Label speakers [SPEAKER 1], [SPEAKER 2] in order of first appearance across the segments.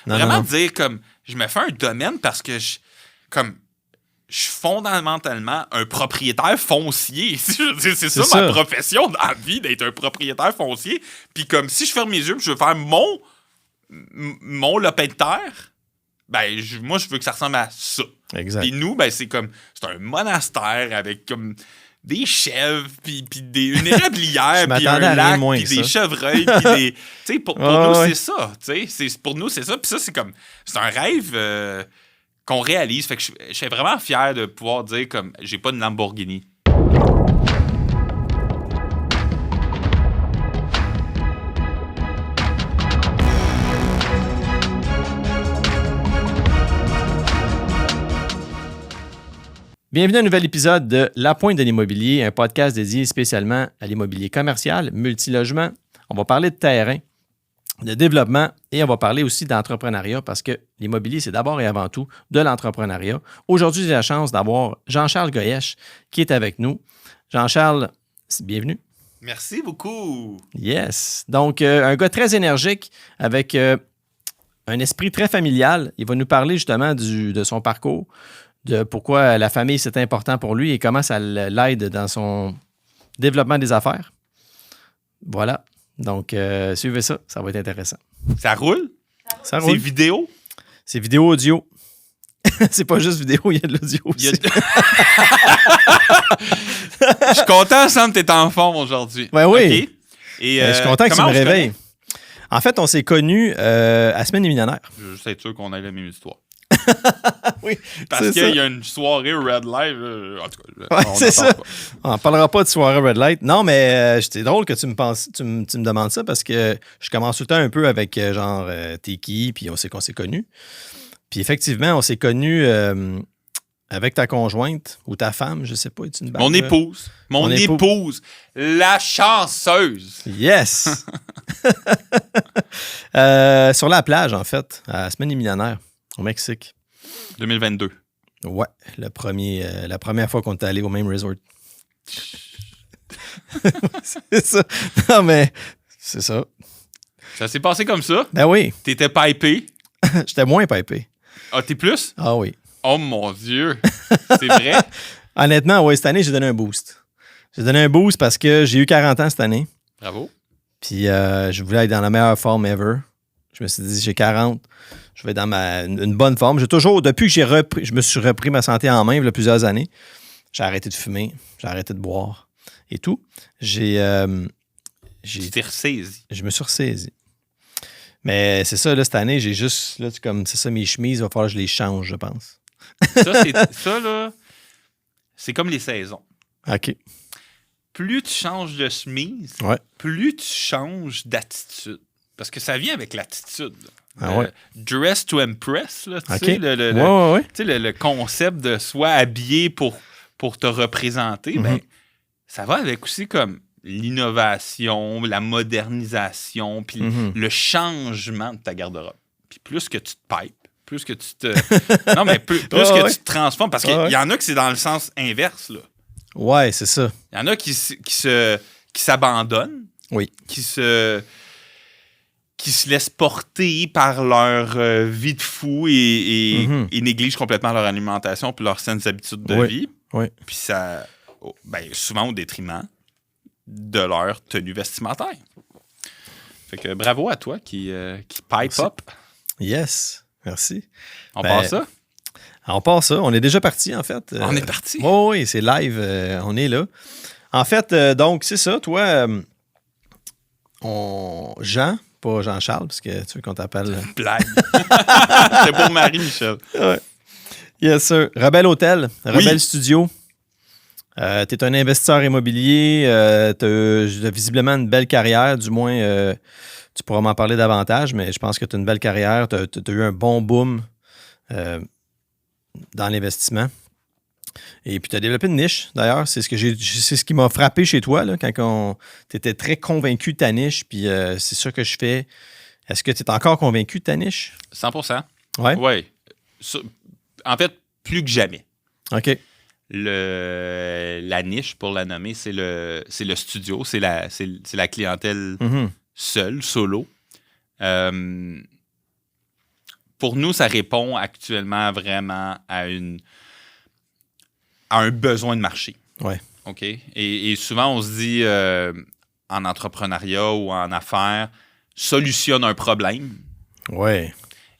[SPEAKER 1] Vraiment dire comme, je me fais un domaine parce que je suis fondamentalement un propriétaire foncier. C'est ça ma profession dans la vie, d'être un propriétaire foncier. Puis comme si je ferme mes yeux et je veux faire mon lopin de terre, ben moi, je veux que ça ressemble à ça.
[SPEAKER 2] Exact.
[SPEAKER 1] Et nous, ben c'est un monastère avec comme des chèvres, puis une érablière, puis un lac, puis des chevreuils, puis des... Tu sais, pour nous, c'est ça. Pour nous, c'est ça. Puis ça, c'est un rêve qu'on réalise. Fait que je suis vraiment fier de pouvoir dire comme, j'ai pas de Lamborghini.
[SPEAKER 2] Bienvenue à un nouvel épisode de La Pointe de l'immobilier, un podcast dédié spécialement à l'immobilier commercial, multilogement. On va parler de terrain, de développement et on va parler aussi d'entrepreneuriat parce que l'immobilier, c'est d'abord et avant tout de l'entrepreneuriat. Aujourd'hui, j'ai la chance d'avoir Jean-Charles Goyesh qui est avec nous. Jean-Charles, bienvenue.
[SPEAKER 1] Merci beaucoup.
[SPEAKER 2] Yes. Donc, un gars très énergique avec un esprit très familial. Il va nous parler justement de son parcours, de pourquoi la famille, c'est important pour lui et comment ça l'aide dans son développement des affaires. Voilà. Donc, suivez ça. Ça va être intéressant.
[SPEAKER 1] Ça roule?
[SPEAKER 2] Ça roule.
[SPEAKER 1] C'est vidéo?
[SPEAKER 2] C'est vidéo-audio. C'est pas juste vidéo, il y a de l'audio aussi.
[SPEAKER 1] Je suis content, Sam, t'es en forme aujourd'hui.
[SPEAKER 2] Ben oui.
[SPEAKER 1] Okay. Et,
[SPEAKER 2] je suis content que tu me réveilles. En fait, on s'est connus à Semaine des millionnaires.
[SPEAKER 1] Je veux juste être sûr qu'on ait la même histoire.
[SPEAKER 2] Oui,
[SPEAKER 1] parce qu'il y a une soirée Red Light. En tout cas,
[SPEAKER 2] c'est ça. On ne parlera pas de soirée Red Light. Non, mais c'est drôle que tu me demandes ça parce que je commence tout le temps un peu avec genre t'es qui, puis on sait qu'on s'est connus. Puis effectivement, on s'est connus avec ta conjointe ou ta femme, je sais pas. Es-tu une
[SPEAKER 1] Mon épouse. Mon épouse. La chanceuse.
[SPEAKER 2] Yes! Sur la plage, en fait, à Semaine des millionnaires, au Mexique.
[SPEAKER 1] 2022.
[SPEAKER 2] Ouais, la première fois qu'on est allé au même resort. C'est ça. Non, mais c'est ça.
[SPEAKER 1] Ça s'est passé comme ça?
[SPEAKER 2] Ben oui.
[SPEAKER 1] T'étais pipé?
[SPEAKER 2] J'étais moins pipé.
[SPEAKER 1] Ah, t'es plus?
[SPEAKER 2] Ah oui.
[SPEAKER 1] Oh mon Dieu! C'est vrai?
[SPEAKER 2] Honnêtement, oui, cette année, j'ai donné un boost. J'ai donné un boost parce que j'ai eu 40 ans cette année.
[SPEAKER 1] Bravo.
[SPEAKER 2] Puis je voulais être dans la meilleure forme ever. Je me suis dit, j'ai 40, je vais être dans une bonne forme. Depuis que je me suis repris ma santé en main il y a plusieurs années, j'ai arrêté de fumer, j'ai arrêté de boire et tout. Tu
[SPEAKER 1] t'es ressaisi.
[SPEAKER 2] Je me suis ressaisi. Mais c'est ça, là, cette année, j'ai juste, là, c'est ça, mes chemises, il va falloir que je les change, je pense.
[SPEAKER 1] Ça, là, c'est comme les saisons.
[SPEAKER 2] OK.
[SPEAKER 1] Plus tu changes de chemise, plus tu changes d'attitude. Parce que ça vient avec l'attitude. Dress to impress, là, tu sais, le concept de soit habillé pour te représenter, ben, ça va avec aussi comme l'innovation, la modernisation, puis le changement de ta garde-robe. Puis plus que tu te pipes, plus que tu te... Non, mais plus que tu te transformes, parce qu'il y en a que c'est dans le sens inverse, là.
[SPEAKER 2] Ouais, c'est ça.
[SPEAKER 1] Il y en a qui s'abandonnent, qui se laissent porter par leur vie de fou et négligent complètement leur alimentation puis leurs saines habitudes de vie.
[SPEAKER 2] Oui.
[SPEAKER 1] Puis ça, souvent au détriment de leur tenue vestimentaire. Fait que bravo à toi qui pipe up.
[SPEAKER 2] Yes, merci.
[SPEAKER 1] On passe ça?
[SPEAKER 2] On passe ça. On est déjà parti, en fait.
[SPEAKER 1] On est parti?
[SPEAKER 2] Oui, c'est live. On est là. En fait, donc, c'est ça. Toi, Jean, pas Jean-Charles, parce que tu veux qu'on t'appelle...
[SPEAKER 1] Blague. C'est pour Marie-Michel.
[SPEAKER 2] Ouais. Yes, sir. Rebelle Hôtel, Rebelle Studio. Tu es un investisseur immobilier. Tu as visiblement une belle carrière. Du moins, tu pourras m'en parler davantage, mais je pense que tu as une belle carrière. Tu as eu un bon boom dans l'investissement. Et puis, tu as développé une niche, d'ailleurs. C'est ce qui m'a frappé chez toi, là, quand tu étais très convaincu de ta niche. Puis, c'est ça que je fais. Est-ce que tu es encore convaincu de ta niche?
[SPEAKER 1] 100%.
[SPEAKER 2] Oui?
[SPEAKER 1] Oui. En fait, plus que jamais.
[SPEAKER 2] OK.
[SPEAKER 1] La niche, pour la nommer, c'est le studio. C'est la clientèle seule, solo. pour nous, ça répond actuellement vraiment à un besoin de marché.
[SPEAKER 2] Ouais.
[SPEAKER 1] OK? Et souvent, on se dit, en entrepreneuriat ou en affaires, solutionne un problème.
[SPEAKER 2] Ouais.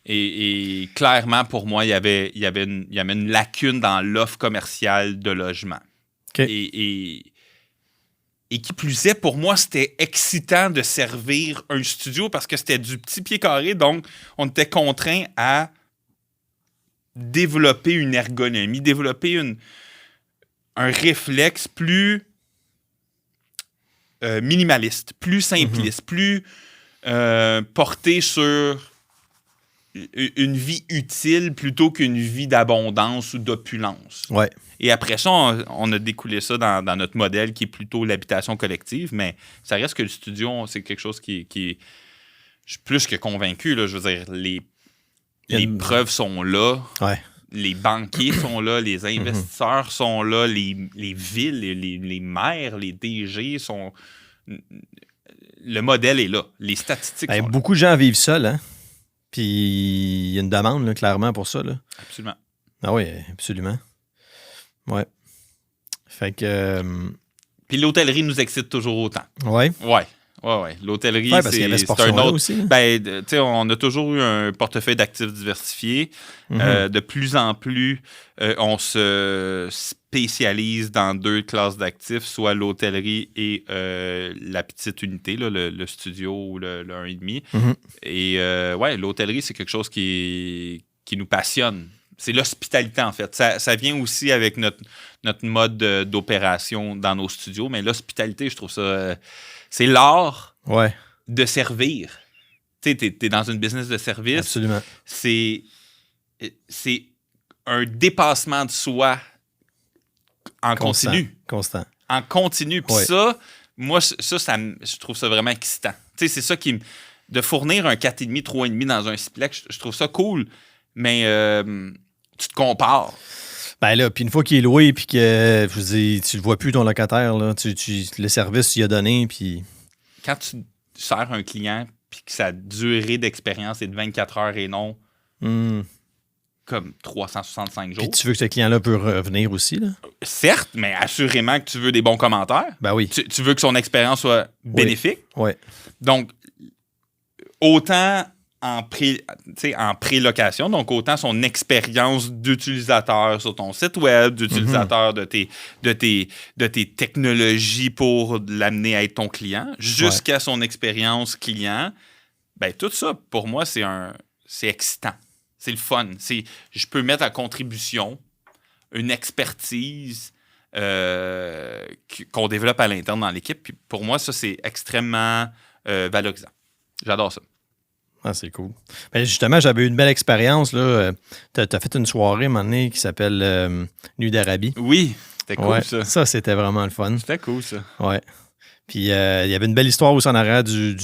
[SPEAKER 1] Et clairement, pour moi, il y avait une lacune dans l'offre commerciale de logement.
[SPEAKER 2] OK.
[SPEAKER 1] Et qui plus est, pour moi, c'était excitant de servir un studio parce que c'était du petit pied carré. Donc, on était contraint à développer une ergonomie, développer un réflexe plus minimaliste, plus simpliste, plus porté sur une vie utile plutôt qu'une vie d'abondance ou d'opulence.
[SPEAKER 2] Ouais.
[SPEAKER 1] Et après ça, on a découlé ça dans notre modèle qui est plutôt l'habitation collective, mais ça reste que le studio, c'est quelque chose qui je suis plus que convaincu. Là, je veux dire, les preuves sont là.
[SPEAKER 2] Ouais.
[SPEAKER 1] Les banquiers sont là, les investisseurs sont là, les villes, les maires, les DG sont... Le modèle est là. Les statistiques sont là.
[SPEAKER 2] Beaucoup de gens vivent seuls, hein? Puis il y a une demande, là, clairement, pour ça. Là.
[SPEAKER 1] Absolument.
[SPEAKER 2] Ah oui, absolument. Ouais. Fait que...
[SPEAKER 1] Puis l'hôtellerie nous excite toujours autant.
[SPEAKER 2] Ouais.
[SPEAKER 1] Ouais. L'hôtellerie,
[SPEAKER 2] parce qu'il y avait ce
[SPEAKER 1] c'est un autre.
[SPEAKER 2] Aussi,
[SPEAKER 1] ben, tu sais, on a toujours eu un portefeuille d'actifs diversifiés. De plus en plus, on se spécialise dans 2 classes d'actifs, soit l'hôtellerie et la petite unité, là, le studio ou le 1,5. Et l'hôtellerie, c'est quelque chose qui nous passionne. C'est l'hospitalité, en fait. Ça vient aussi avec notre mode d'opération dans nos studios, mais l'hospitalité, je trouve ça... c'est l'art de servir. Tu sais, t'es dans une business de service.
[SPEAKER 2] Absolument.
[SPEAKER 1] C'est un dépassement de soi en continu.
[SPEAKER 2] Constant.
[SPEAKER 1] En continu. Puis ça, moi, je trouve ça vraiment excitant. Tu sais, c'est ça qui... De fournir un 4,5, 3,5 dans un Ciplex, je trouve ça cool. Mais tu te compares.
[SPEAKER 2] Ben là, puis une fois qu'il est loué, puis que, je veux dire, tu le vois plus ton locataire, là, le service tu lui as donné, puis...
[SPEAKER 1] Quand tu sers un client, puis que sa durée d'expérience est de 24 heures et non comme 365 jours.
[SPEAKER 2] Puis tu veux que ce client-là peut revenir aussi, là?
[SPEAKER 1] Certes, mais assurément que tu veux des bons commentaires.
[SPEAKER 2] Ben oui.
[SPEAKER 1] Tu veux que son expérience soit bénéfique.
[SPEAKER 2] Oui.
[SPEAKER 1] Donc, autant... en pré-location, donc autant son expérience d'utilisateur sur ton site web, d'utilisateur de tes technologies pour l'amener à être ton client, jusqu'à son expérience client, ben tout ça, pour moi, c'est excitant. C'est le fun. Je peux mettre à contribution une expertise qu'on développe à l'interne dans l'équipe. Puis pour moi, ça, c'est extrêmement valorisant. J'adore ça.
[SPEAKER 2] Ah, c'est cool. Ben justement, j'avais eu une belle expérience. Tu as fait une soirée, un moment donné, qui s'appelle Nuit d'Arabie.
[SPEAKER 1] Oui, c'était cool, ça.
[SPEAKER 2] Ça, c'était vraiment le fun.
[SPEAKER 1] C'était cool, ça.
[SPEAKER 2] Ouais. Puis, il y avait une belle histoire aussi en arrière du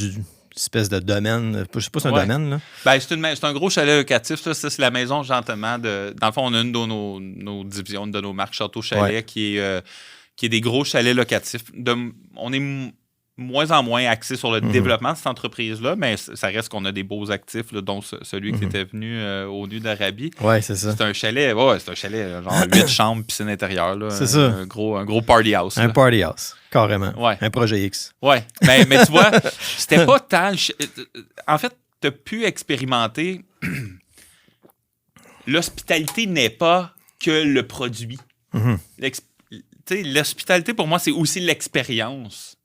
[SPEAKER 2] espèce de domaine. Je sais pas si c'est un domaine, là.
[SPEAKER 1] Ben, c'est un gros chalet locatif. Ça, c'est la maison, gentiment. Dans le fond, on a une de nos divisions, de nos marques Château Chalet, qui est des gros chalets locatifs. On est moins en moins axé sur le développement de cette entreprise-là, mais ça reste qu'on a des beaux actifs, là, dont celui qui était venu au Nuit d'Arabie.
[SPEAKER 2] Oui, c'est ça.
[SPEAKER 1] C'est un chalet, genre 8 chambres, piscine intérieure. Là,
[SPEAKER 2] c'est ça.
[SPEAKER 1] Un gros party house.
[SPEAKER 2] Un party house, carrément.
[SPEAKER 1] Ouais.
[SPEAKER 2] Un projet X.
[SPEAKER 1] Oui, mais tu vois, c'était pas tant... En fait, tu as pu expérimenter... L'hospitalité n'est pas que le produit. L'hospitalité, pour moi, c'est aussi l'expérience.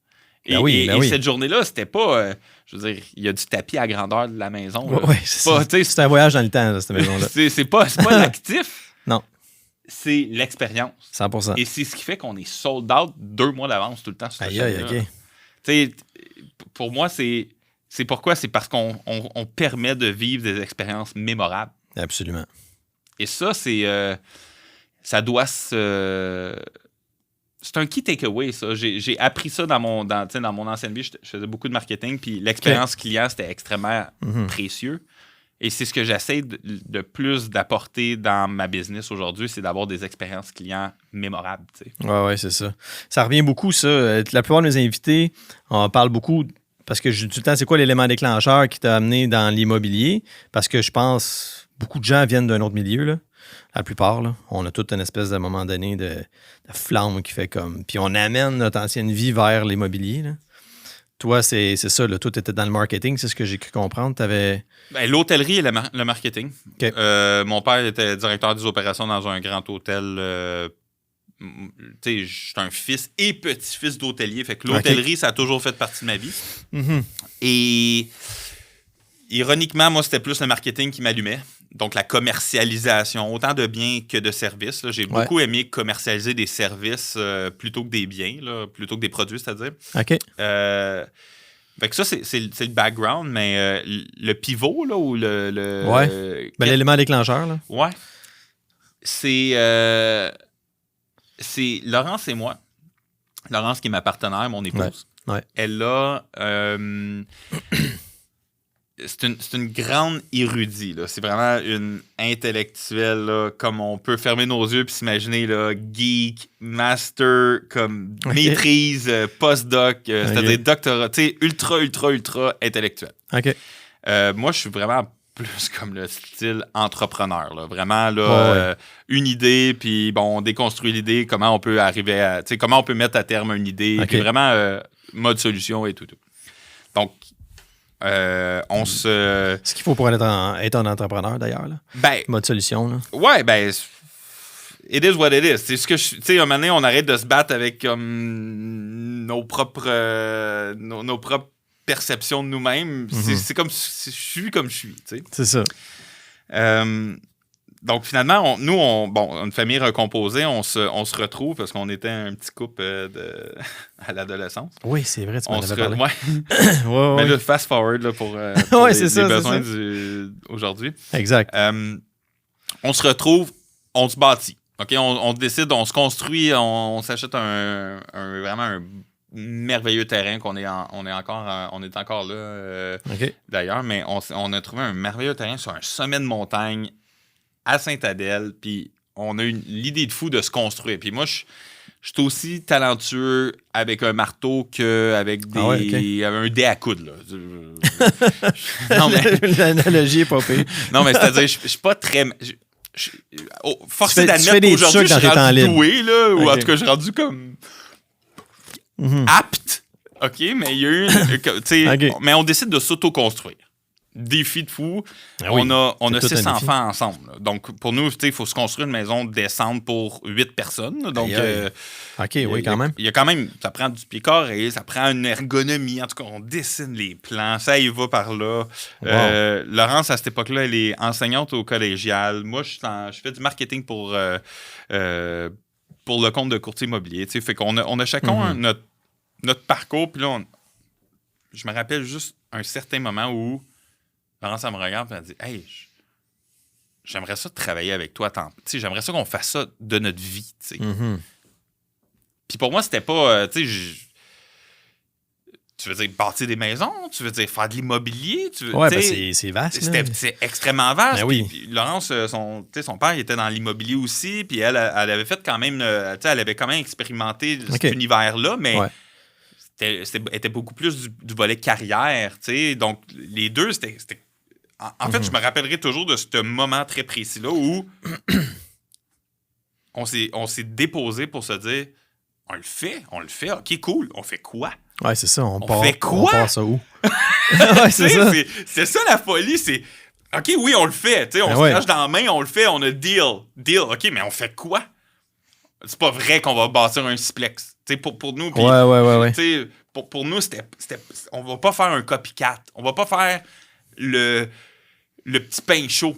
[SPEAKER 1] Et cette journée-là, c'était pas... je veux dire, il y a du tapis à grandeur de la maison.
[SPEAKER 2] Oui, c'est un voyage dans le temps, là, cette maison-là.
[SPEAKER 1] c'est pas l'actif.
[SPEAKER 2] Non.
[SPEAKER 1] C'est l'expérience.
[SPEAKER 2] 100%.
[SPEAKER 1] Et c'est ce qui fait qu'on est sold out 2 mois d'avance tout le temps sur cette chaîne-là.
[SPEAKER 2] OK.
[SPEAKER 1] T'sais, pour moi, c'est pourquoi? C'est parce qu'on permet de vivre des expériences mémorables.
[SPEAKER 2] Absolument.
[SPEAKER 1] Et ça, ça doit se... C'est un key takeaway, ça. J'ai appris ça dans mon ancienne vie. Je faisais beaucoup de marketing, puis l'expérience client, c'était extrêmement précieux. Et c'est ce que j'essaie de plus d'apporter dans ma business aujourd'hui, c'est d'avoir des expériences clients mémorables.
[SPEAKER 2] Oui, c'est ça. Ça revient beaucoup, ça. La plupart de mes invités, on parle beaucoup parce que tout le temps, c'est quoi l'élément déclencheur qui t'a amené dans l'immobilier? Parce que je pense, beaucoup de gens viennent d'un autre milieu, là. La plupart, là. On a toute une espèce, à un moment donné, de flamme qui fait comme... Puis on amène notre ancienne vie vers l'immobilier, là. Toi, c'est ça, là. Toi, tu étais dans le marketing, c'est ce que j'ai cru comprendre. T'avais...
[SPEAKER 1] L'hôtellerie et le marketing.
[SPEAKER 2] Okay.
[SPEAKER 1] Mon père était directeur des opérations dans un grand hôtel. Je suis un fils et petit-fils d'hôtelier. Fait que l'hôtellerie, ça a toujours fait partie de ma vie.
[SPEAKER 2] Mm-hmm.
[SPEAKER 1] Et ironiquement, moi, c'était plus le marketing qui m'allumait. Donc, la commercialisation, autant de biens que de services. Là. J'ai beaucoup aimé commercialiser des services plutôt que des biens, là, plutôt que des produits, c'est-à-dire.
[SPEAKER 2] OK.
[SPEAKER 1] Fait que ça, c'est le background, mais le pivot, là, ou
[SPEAKER 2] l'élément déclencheur, là.
[SPEAKER 1] Ouais. C'est Laurence et moi. Laurence, qui est ma partenaire, mon épouse.
[SPEAKER 2] Ouais.
[SPEAKER 1] Elle a... c'est une grande érudite, là. C'est vraiment une intellectuelle, là, comme on peut fermer nos yeux puis s'imaginer, là, geek, master, comme maîtrise, postdoc, c'est-à-dire doctorat, tu sais, ultra intellectuel.
[SPEAKER 2] OK.
[SPEAKER 1] Moi, je suis vraiment plus comme le style entrepreneur, là. Vraiment, là, une idée, puis bon, on déconstruit l'idée, comment on peut arriver à, tu sais, comment on peut mettre à terme une idée, puis vraiment mode solution et tout. Donc,
[SPEAKER 2] ce qu'il faut pour être un entrepreneur, d'ailleurs, là. Mode solution, là.
[SPEAKER 1] Ouais, it is what it is. C'est ce que tu sais, un moment donné, on arrête de se battre avec nos propres perceptions de nous-mêmes. Mm-hmm. C'est comme je suis comme je suis, tu sais.
[SPEAKER 2] C'est ça.
[SPEAKER 1] Donc, finalement, nous, une famille recomposée, on se retrouve parce qu'on était un petit couple à l'adolescence.
[SPEAKER 2] Oui, c'est vrai, tu m'en avais parlé.
[SPEAKER 1] Ouais. Mais là, fast forward là, pour les besoins aujourd'hui.
[SPEAKER 2] Exact.
[SPEAKER 1] On se retrouve, on se bâtit. OK? On décide, on se construit, on s'achète vraiment un merveilleux terrain qu'on est encore là d'ailleurs, mais on a trouvé un merveilleux terrain sur un sommet de montagne à Sainte-Adèle, puis on a eu l'idée de fou de se construire. Puis moi, je suis aussi talentueux avec un marteau qu'avec un dé à coudre. Là.
[SPEAKER 2] Non, mais... L'analogie est pas pire.
[SPEAKER 1] Non, mais c'est-à-dire, je suis pas très... forcé d'admettre qu'aujourd'hui, je suis rendu doué, là, ou en tout cas, je suis rendu comme apte. OK, mais il y a eu... Mais on décide de s'auto-construire. Défi de fou. On a 6 enfants ensemble. Là. Donc, pour nous, il faut se construire une maison décente pour 8 personnes. Là. Donc,
[SPEAKER 2] OK, oui, quand même.
[SPEAKER 1] Il y a quand même, ça prend du pied carré, ça prend une ergonomie. En tout cas, on dessine les plans, ça y va par là. Wow. Laurence, à cette époque-là, elle est enseignante au collégial. Moi, je fais du marketing pour le compte de courtier immobilier. Fait qu'on a chacun notre parcours. Puis là, je me rappelle juste un certain moment où Laurence, elle me regarde et elle dit « Hey, j'aimerais ça travailler avec toi. J'aimerais ça qu'on fasse ça de notre vie. » Puis pour moi, c'était pas... tu veux dire bâtir des maisons? Tu veux dire faire de l'immobilier?
[SPEAKER 2] C'est vaste.
[SPEAKER 1] C'est extrêmement vaste.
[SPEAKER 2] Ben oui.
[SPEAKER 1] Puis Laurence, son père, il était dans l'immobilier aussi. Puis elle avait fait quand même... elle avait quand même expérimenté cet univers-là, mais... était beaucoup plus du volet carrière. Donc, les deux, c'était en fait, je me rappellerai toujours de ce moment très précis-là où on s'est déposé pour se dire on le fait, OK, cool. On fait quoi?
[SPEAKER 2] Ouais, c'est ça. On
[SPEAKER 1] fait quoi?
[SPEAKER 2] On part ça où?
[SPEAKER 1] c'est ça la folie, c'est OK, oui, on le fait. On se crache dans la main, on le fait, on a deal. OK, mais on fait quoi? C'est pas vrai qu'on va bâtir un siplex. Pour nous, pis,
[SPEAKER 2] ouais.
[SPEAKER 1] Pour nous, c'était on va pas faire un copycat. On va pas faire le petit pain chaud.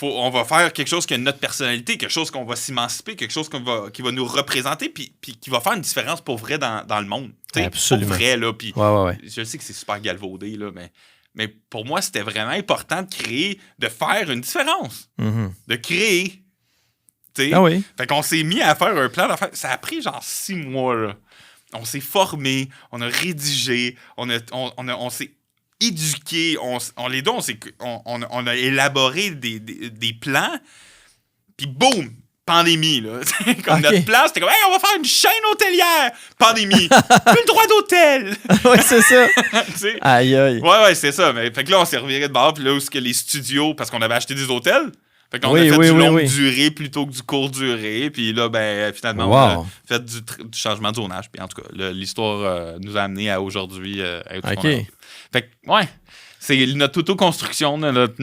[SPEAKER 1] On va faire quelque chose qui a notre personnalité, quelque chose qu'on va s'émanciper, quelque chose qui va nous représenter, puis qui va faire une différence pour vrai dans le monde.
[SPEAKER 2] Absolument.
[SPEAKER 1] Pour vrai, là. Puis
[SPEAKER 2] ouais.
[SPEAKER 1] Je sais que c'est super galvaudé, là, mais pour moi, c'était vraiment important de faire une différence. De créer. Fait qu'on s'est mis à faire un plan d'affaires. Ça a pris genre 6 mois, là. On s'est formé, on a rédigé, on s'est éduqué, les deux, on a élaboré des plans, puis boum, pandémie, là. Comme notre place, c'était comme, hey, on va faire une chaîne hôtelière. Pandémie. Plus le droit d'hôtel.
[SPEAKER 2] Oui, c'est ça. Aïe, aïe.
[SPEAKER 1] Ouais, c'est ça. Mais, fait que là, on s'est reviré de bord, puis là, où est-ce que les studios, parce qu'on avait acheté des hôtels. Fait qu'on a fait du longue durée plutôt que du court durée. Puis là, ben, finalement, on a fait du changement de zonage. Puis en tout cas, l'histoire nous a amené à aujourd'hui. Fait que, ouais. C'est notre auto-construction, notre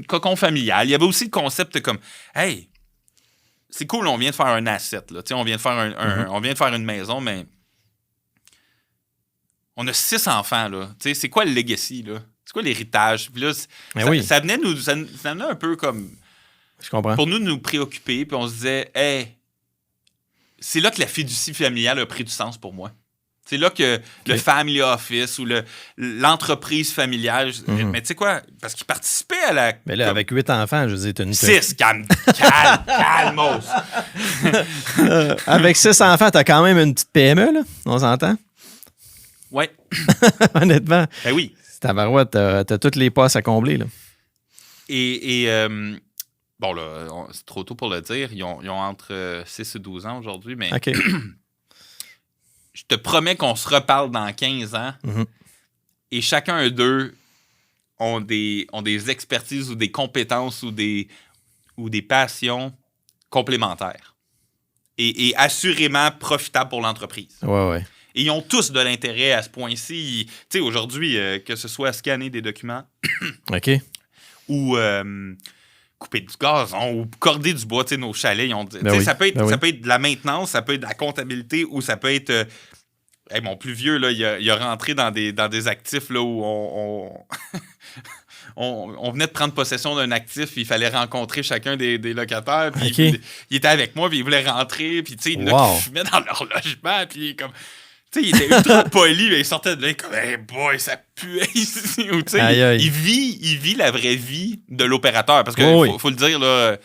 [SPEAKER 1] cocon familial. Il y avait aussi le concept comme, hey, c'est cool, on vient de faire un asset. Là. On vient de faire on vient de faire une maison, mais on a 6 enfants. Là. C'est quoi le legacy? Là? C'est quoi l'héritage? Puis là, ça venait un peu comme...
[SPEAKER 2] Je comprends.
[SPEAKER 1] Pour nous préoccuper, puis on se disait, hey, c'est là que la fiducie familiale a pris du sens pour moi. C'est là que le family office ou l'entreprise familiale... Mais tu sais quoi? Parce qu'ils participaient à la...
[SPEAKER 2] Mais là, avec 8 enfants, je veux dire...
[SPEAKER 1] 6, calmos!
[SPEAKER 2] Avec 6 enfants, t'as quand même une petite PME, là? On s'entend?
[SPEAKER 1] Ouais.
[SPEAKER 2] Honnêtement.
[SPEAKER 1] Ben oui.
[SPEAKER 2] Tabarouette, t'as toutes les passes à combler, là.
[SPEAKER 1] Et bon, là, c'est trop tôt pour le dire. Ils ont entre 6 et 12 ans aujourd'hui, mais...
[SPEAKER 2] OK.
[SPEAKER 1] Je te promets qu'on se reparle dans 15 ans et chacun d'eux ont des expertises ou des compétences ou des passions complémentaires et assurément profitables pour l'entreprise.
[SPEAKER 2] Ouais.
[SPEAKER 1] Et ils ont tous de l'intérêt à ce point-ci. Tu sais, aujourd'hui, que ce soit scanner des documents
[SPEAKER 2] OK.
[SPEAKER 1] ou couper du gazon ou corder du bois, tu sais, nos chalets, ils ont ça peut être de la maintenance, ça peut être de la comptabilité ou ça peut être mon plus vieux là, il a rentré dans des actifs là où on venait de prendre possession d'un actif, puis il fallait rencontrer chacun des locataires, puis il était avec moi, puis il voulait rentrer, puis tu sais, il y en a qui fumaient dans leur logement, puis comme tu sais, il était ultra poli, mais il sortait de là comme hey boy, ça pue ici. Ou, il vit la vraie vie de l'opérateur. Parce que faut le dire, là,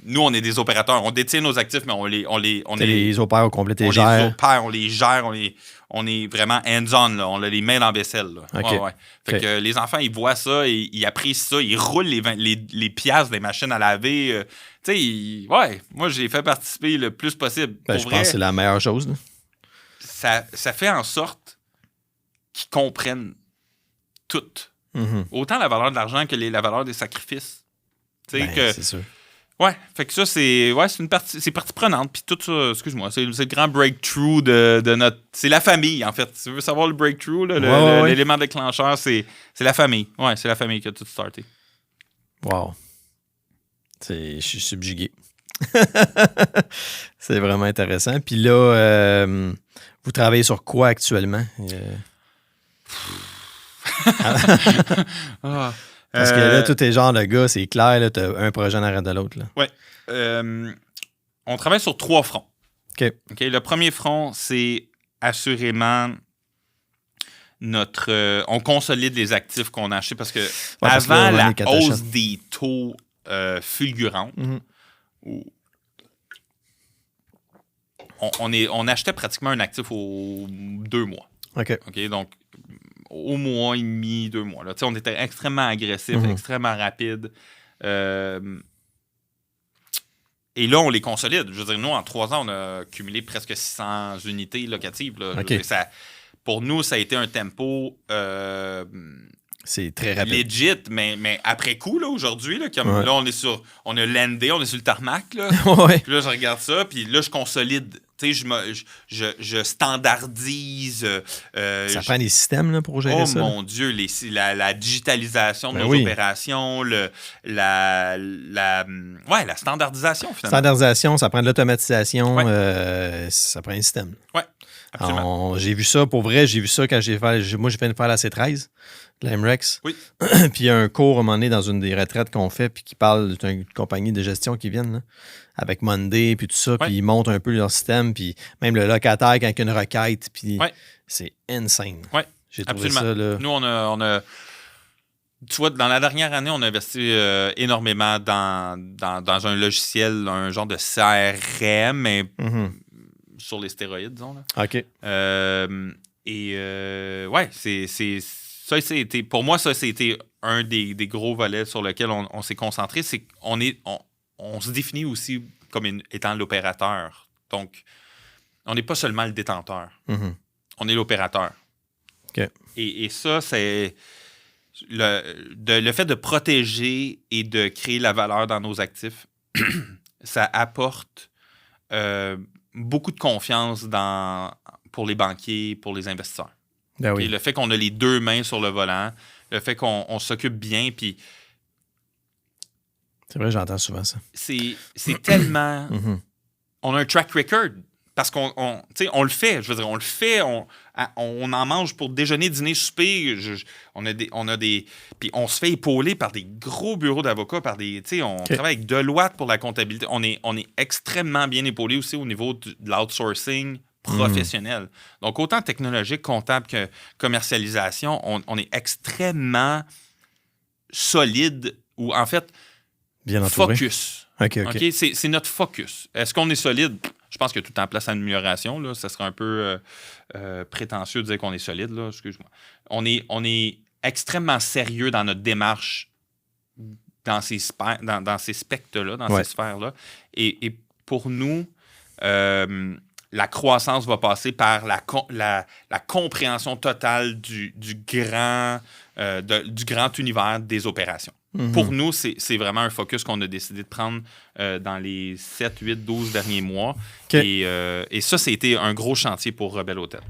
[SPEAKER 1] nous, on est des opérateurs. On détient nos actifs, mais on
[SPEAKER 2] les opère au complet,
[SPEAKER 1] on les opère, on les gère, on est vraiment hands-on, là. On a les mains dans la vaisselle. Là.
[SPEAKER 2] Okay.
[SPEAKER 1] Fait que les enfants, ils voient ça, et ils apprécient ça, ils roulent les piastres des machines à laver. Tu sais, moi, j'ai fait participer le plus possible.
[SPEAKER 2] Je pense que c'est la meilleure chose, là.
[SPEAKER 1] Ça fait en sorte qu'ils comprennent tout. Autant la valeur de l'argent que la valeur des sacrifices.
[SPEAKER 2] C'est sûr.
[SPEAKER 1] Ouais, fait que ça, c'est une partie, c'est partie prenante. Puis tout ça, excuse-moi, c'est le grand breakthrough de notre... C'est la famille, en fait. Si tu veux savoir le breakthrough, là, l'élément déclencheur, c'est la famille. Ouais, c'est la famille qui a tout starté.
[SPEAKER 2] Wow. Je suis subjugué. C'est vraiment intéressant. Puis là, vous travaillez sur quoi actuellement? Parce que là, tout est genre de gars, c'est clair, tu as un projet en arrière de l'autre.
[SPEAKER 1] Oui. On travaille sur 3 fronts.
[SPEAKER 2] OK.
[SPEAKER 1] Le premier front, c'est assurément on consolide les actifs qu'on a achetés parce que avant la hausse des taux fulgurante, on achetait pratiquement un actif aux 2 mois.
[SPEAKER 2] OK.
[SPEAKER 1] Donc, au mois et demi, 2 mois. Là. On était extrêmement agressif, extrêmement rapide. Et là, on les consolide. Je veux dire, nous, en 3 ans, on a cumulé presque 600 unités locatives. Là.
[SPEAKER 2] Okay.
[SPEAKER 1] Pour nous, ça a été un tempo...
[SPEAKER 2] c'est très rapide.
[SPEAKER 1] Legit, mais après coup, là, aujourd'hui, là, là, on a landé, on est sur le tarmac. Là. Puis là, je regarde ça, puis là, je consolide. Tu sais, je standardise.
[SPEAKER 2] Ça prend des systèmes là, pour gérer ça.
[SPEAKER 1] Oh mon Dieu, la digitalisation de nos opérations, la standardisation, finalement.
[SPEAKER 2] Standardisation, ça prend de l'automatisation, ça prend un système.
[SPEAKER 1] Oui, absolument.
[SPEAKER 2] J'ai vu ça, pour vrai, j'ai vu ça quand j'ai fait de faire la C13, la MREX.
[SPEAKER 1] Oui.
[SPEAKER 2] Puis il y a un cours à un moment donné dans une des retraites qu'on fait, puis qui parle d'une compagnie de gestion qui viennent, là, avec Monday, puis tout ça, puis ils montent un peu leur système, puis même le locataire quand il y a une requête, puis c'est insane.
[SPEAKER 1] Oui,
[SPEAKER 2] j'ai trouvé
[SPEAKER 1] absolument.
[SPEAKER 2] Ça, là...
[SPEAKER 1] Nous, on a tu vois, dans la dernière année, on a investi énormément dans un logiciel, un genre de CRM, mais sur les stéroïdes, disons. Là.
[SPEAKER 2] OK.
[SPEAKER 1] Pour moi, ça, c'était un des gros volets sur lequel on s'est concentré. C'est qu'on se définit aussi comme étant l'opérateur. Donc, on n'est pas seulement le détenteur. On est l'opérateur.
[SPEAKER 2] Okay.
[SPEAKER 1] Et ça, c'est le fait de protéger et de créer la valeur dans nos actifs, ça apporte beaucoup de confiance pour les banquiers, pour les investisseurs.
[SPEAKER 2] Ben oui.
[SPEAKER 1] Et le fait qu'on a les deux mains sur le volant, le fait qu'on s'occupe bien, puis...
[SPEAKER 2] C'est vrai, j'entends souvent ça.
[SPEAKER 1] C'est tellement... On a un track record, parce qu'on le fait. Je veux dire, on le fait, on en mange pour déjeuner, dîner, souper. On a des... Puis on se fait épauler par des gros bureaux d'avocats, par des... On travaille avec Deloitte pour la comptabilité. On est extrêmement bien épaulé aussi au niveau de l'outsourcing professionnel. Donc, autant technologique, comptable que commercialisation, on est extrêmement solide ou, en fait,
[SPEAKER 2] bien entouré.
[SPEAKER 1] Focus.
[SPEAKER 2] OK.
[SPEAKER 1] C'est notre focus. Est-ce qu'on est solide? Je pense qu'il y a tout le temps place à l'amélioration. Là. Ça serait un peu prétentieux de dire qu'on est solide. Là. Excuse-moi. On est extrêmement sérieux dans notre démarche dans ces spectres-là, dans ces sphères-là. Et pour nous, la croissance va passer par la compréhension totale du grand univers des opérations. Pour nous, c'est vraiment un focus qu'on a décidé de prendre dans les 7, 8, 12 derniers mois. Okay. Et ça, c'était un gros chantier pour Rebelle Hôtel.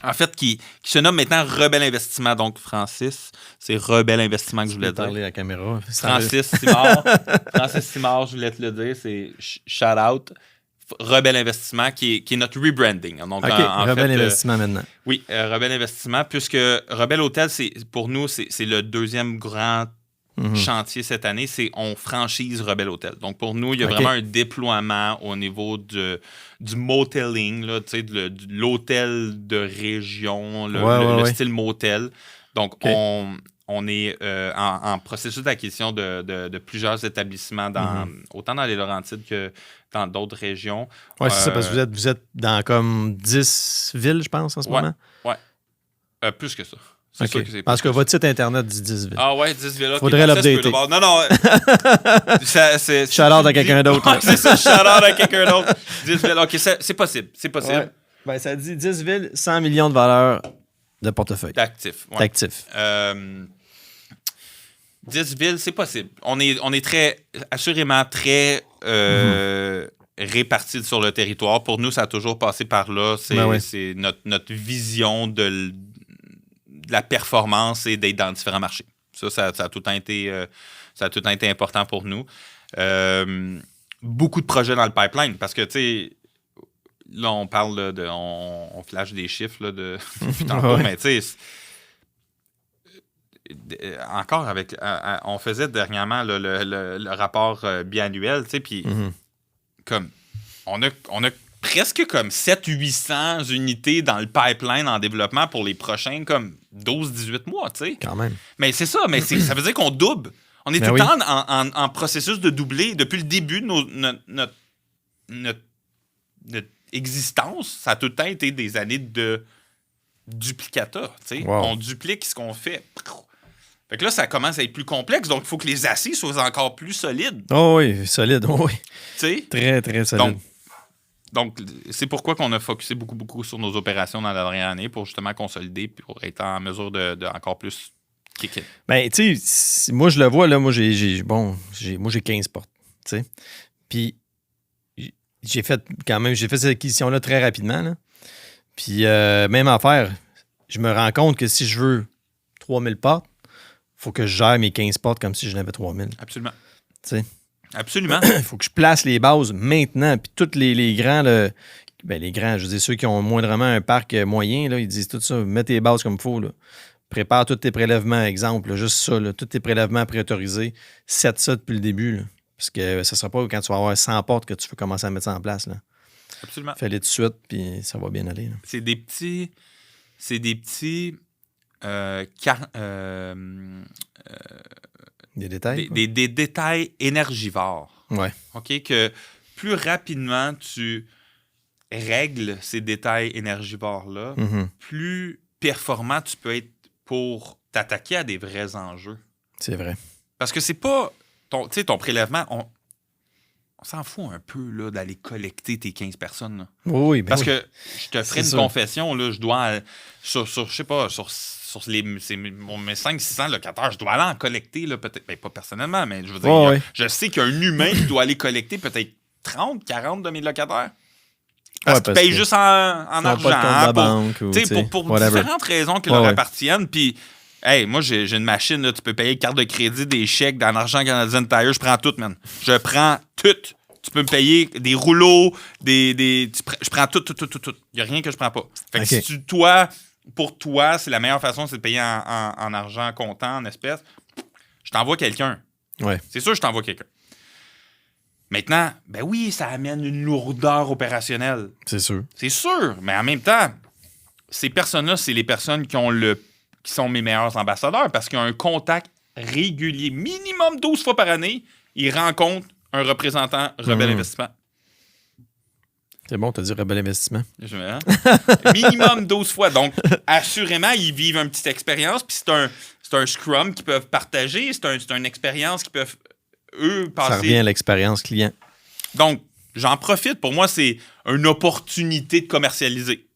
[SPEAKER 1] En fait, qui se nomme maintenant Rebelle Investissement. Donc, Francis, c'est Rebelle Investissement que je voulais dire.
[SPEAKER 2] Parler à la caméra.
[SPEAKER 1] Francis Simard, je voulais te le dire. C'est shout-out. Rebelle Investissement, qui est notre rebranding. Donc,
[SPEAKER 2] Rebelle Investissement maintenant.
[SPEAKER 1] Oui, Rebelle Investissement, puisque Rebelle Hôtel, pour nous, c'est le deuxième grand chantier cette année, c'est on franchise Rebelle Hôtel. Donc, pour nous, il y a vraiment un déploiement au niveau du moteling, là, de l'hôtel de région, le style motel. Donc, on est en processus d'acquisition de plusieurs établissements, autant dans les Laurentides que dans d'autres régions.
[SPEAKER 2] Oui, c'est ça, parce que vous êtes dans comme 10 villes, je pense, en ce moment.
[SPEAKER 1] Oui, plus que ça. C'est sûr que c'est
[SPEAKER 2] parce que votre site Internet dit 10 villes.
[SPEAKER 1] Ah ouais, 10 villes.
[SPEAKER 2] Faudrait l'updater.
[SPEAKER 1] Non.
[SPEAKER 2] Shout-out à quelqu'un d'autre.
[SPEAKER 1] C'est ça, shout-out à quelqu'un d'autre. 10 villes, OK, c'est possible. C'est possible.
[SPEAKER 2] Ouais. Ben, ça dit 10 villes, 100 millions de valeur de portefeuille.
[SPEAKER 1] D'actifs. Ouais.
[SPEAKER 2] D'actifs.
[SPEAKER 1] 10 villes, c'est possible. On est assurément très répartis sur le territoire. Pour nous, ça a toujours passé par là. C'est notre vision de la performance et d'être dans différents marchés. Ça a tout le temps été important pour nous. Beaucoup de projets dans le pipeline parce que, tu sais, là, on parle on flash des chiffres là, depuis tantôt, mais tu sais, encore on faisait dernièrement le rapport biannuel, tu sais, puis comme on a presque comme 700-800 unités dans le pipeline en développement pour les prochains comme 12-18 mois, tu sais.
[SPEAKER 2] Quand même.
[SPEAKER 1] Mais c'est ça, ça veut dire qu'on double. On est tout le temps en processus de doubler. Depuis le début de notre existence, ça a tout le temps été des années de duplicata, tu sais.
[SPEAKER 2] Wow.
[SPEAKER 1] On duplique ce qu'on fait. Fait que là, ça commence à être plus complexe, donc il faut que les assises soient encore plus solides.
[SPEAKER 2] Oh oui, solide, oui.
[SPEAKER 1] Tu sais?
[SPEAKER 2] Très, très solide.
[SPEAKER 1] Donc, c'est pourquoi qu'on a focusé beaucoup, beaucoup sur nos opérations dans la dernière année pour justement consolider puis pour être en mesure de encore plus kicker.
[SPEAKER 2] Ben, tu sais, moi, je le vois, là, moi, j'ai 15 portes, tu sais. Puis, j'ai fait cette acquisition-là très rapidement, là. Puis, même affaire, je me rends compte que si je veux 3000 portes, il faut que je gère mes 15 portes comme si je n'avais 3000.
[SPEAKER 1] Absolument.
[SPEAKER 2] Tu sais.
[SPEAKER 1] Absolument.
[SPEAKER 2] Il faut que je place les bases maintenant. Puis tous les grands, les grands, je veux dire, ceux qui ont moindrement un parc moyen, là, ils disent tout ça, mets tes bases comme il faut. Là. Prépare tous tes prélèvements, exemple, là, juste ça, là, tous tes prélèvements préautorisés. Set ça depuis le début. Là, parce que ça ne sera pas quand tu vas avoir 100 portes que tu veux commencer à mettre ça en place. Là.
[SPEAKER 1] Absolument.
[SPEAKER 2] Fais-les tout de suite, puis ça va bien aller. Là.
[SPEAKER 1] C'est des petits
[SPEAKER 2] des détails?
[SPEAKER 1] Des détails énergivores.
[SPEAKER 2] Ouais.
[SPEAKER 1] OK? Que plus rapidement tu règles ces détails énergivores-là, plus performant tu peux être pour t'attaquer à des vrais enjeux.
[SPEAKER 2] C'est vrai.
[SPEAKER 1] Parce que c'est pas... ton prélèvement, on s'en fout un peu là, d'aller collecter tes 15 personnes. Là.
[SPEAKER 2] Oui,
[SPEAKER 1] parce que je te ferai une confession, là, je dois, je sais pas, sur mes 500-600 locataires, je dois aller en collecter, là, peut-être, ben, pas personnellement, mais je veux dire, je sais qu'il y a un humain qui doit aller collecter peut-être 30, 40 de mes locataires. Parce qu'ils payent juste en argent. Pour différentes raisons qui leur appartiennent. Puis, hey, moi, j'ai une machine, là, tu peux payer carte de crédit, des chèques, dans l'argent Canadian Tire, je prends tout, man. Je prends tout. Tu peux me payer des rouleaux, je prends tout. Il n'y a rien que je prends pas. Fait que si pour toi, c'est la meilleure façon, c'est de payer en argent comptant, en espèces, je t'envoie quelqu'un.
[SPEAKER 2] Ouais.
[SPEAKER 1] C'est sûr que je t'envoie quelqu'un. Maintenant, ben oui, ça amène une lourdeur opérationnelle.
[SPEAKER 2] C'est sûr.
[SPEAKER 1] C'est sûr, mais en même temps, ces personnes-là, c'est les personnes qui sont mes meilleurs ambassadeurs parce qu'ils ont un contact régulier, minimum 12 fois par année, ils rencontrent un représentant Rebelle Investissement.
[SPEAKER 2] C'est bon, t'as dit Rebelle Investissement.
[SPEAKER 1] Minimum 12 fois. Donc, assurément, ils vivent une petite expérience, puis c'est un scrum qu'ils peuvent partager, c'est une expérience qu'ils peuvent eux passer.
[SPEAKER 2] Ça revient à l'expérience client.
[SPEAKER 1] Donc, j'en profite. Pour moi, c'est une opportunité de commercialiser.